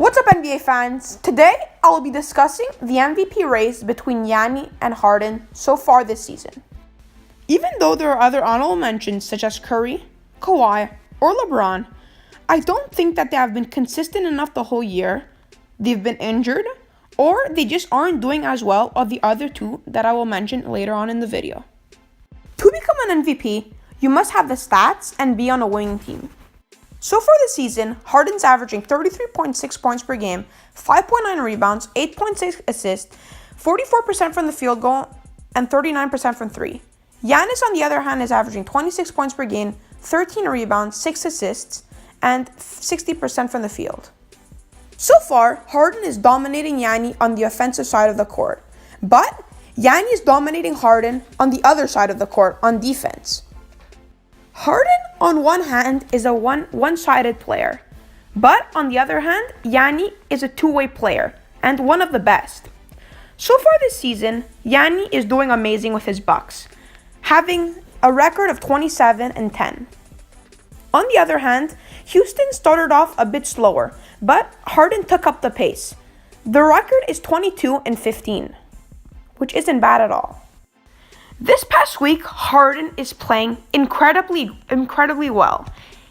What's up, NBA fans? Today, I will be discussing the MVP race between Giannis and Harden so far this season. Even though there are other honorable mentions such as Curry, Kawhi, or LeBron, I don't think that they have been consistent enough the whole year, they've been injured, or they just aren't doing as well as the other two that I will mention later on in the video. To become an MVP, you must have the stats and be on a winning team. So far this season, Harden's averaging 33.6 points per game, 5.9 rebounds, 8.6 assists, 44% from the field goal, and 39% from three. Giannis, on the other hand, is averaging 26 points per game, 13 rebounds, 6 assists, and 60% from the field. So far, Harden is dominating Giannis on the offensive side of the court, but Giannis is dominating Harden on the other side of the court on defense. Harden, on one hand, is a one-sided player, but on the other hand, Giannis is a two-way player and one of the best. So far this season, Giannis is doing amazing with his Bucks, having a record of 27-10. On the other hand, Houston started off a bit slower, but Harden took up the pace. The record is 22-15, which isn't bad at all. This past week, Harden is playing incredibly well.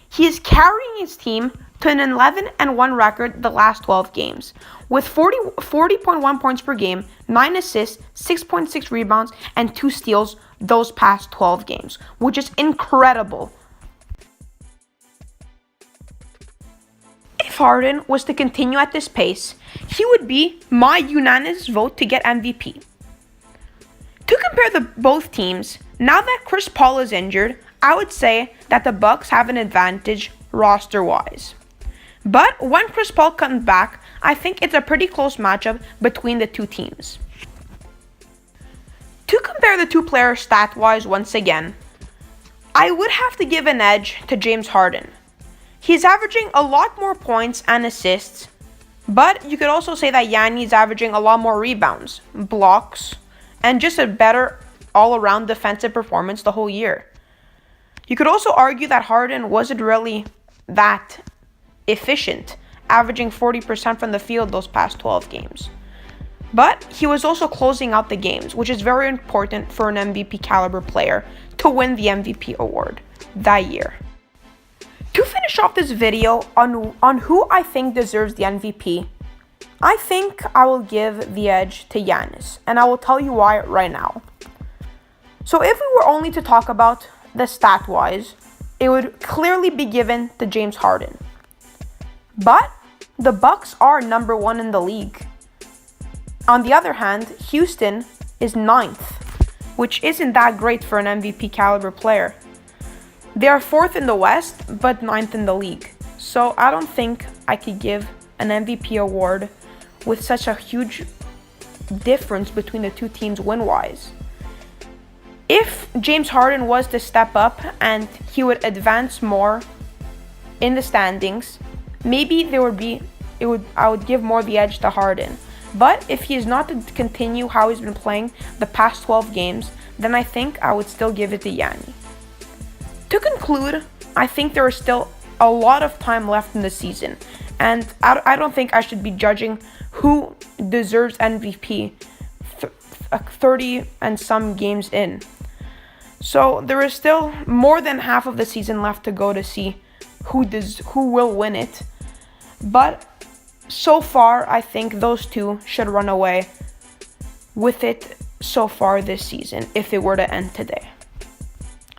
He is carrying his team to an 11-1 record the last 12 games, with 40.1 points per game, 9 assists, 6.6 rebounds, and 2 steals those past 12 games, which is incredible. If Harden was to continue at this pace, he would be my unanimous vote to get MVP. To compare both teams, now that Chris Paul is injured, I would say that the Bucks have an advantage roster-wise. But when Chris Paul comes back, I think it's a pretty close matchup between the two teams. To compare the two players stat-wise once again, I would have to give an edge to James Harden. He's averaging a lot more points and assists, but you could also say that Giannis is averaging a lot more rebounds, blocks, and just a better all-around defensive performance the whole year. You could also argue that Harden wasn't really that efficient, averaging 40% from the field those past 12 games. But he was also closing out the games, which is very important for an MVP caliber player to win the MVP award that year. To finish off this video on who I think deserves the MVP, I think I will give the edge to Giannis, and I will tell you why right now. So if we were only to talk about the stat-wise, it would clearly be given to James Harden. But the Bucks are number 1 in the league. On the other hand, Houston is 9th, which isn't that great for an MVP caliber player. They are 4th in the West, but 9th in the league. So I don't think I could give an MVP award with such a huge difference between the two teams win-wise. If James Harden was to step up and he would advance more in the standings, maybe I would give more the edge to Harden. But if he is not to continue how he's been playing the past 12 games, then I think I would still give it to Giannis. To conclude, I think there is still a lot of time left in the season, and I don't think I should be judging who deserves MVP 30 and some games in. So there is still more than half of the season left to go to see who will win it. But so far, I think those two should run away with it so far this season if it were to end today.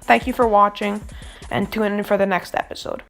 Thank you for watching, and tune in for the next episode.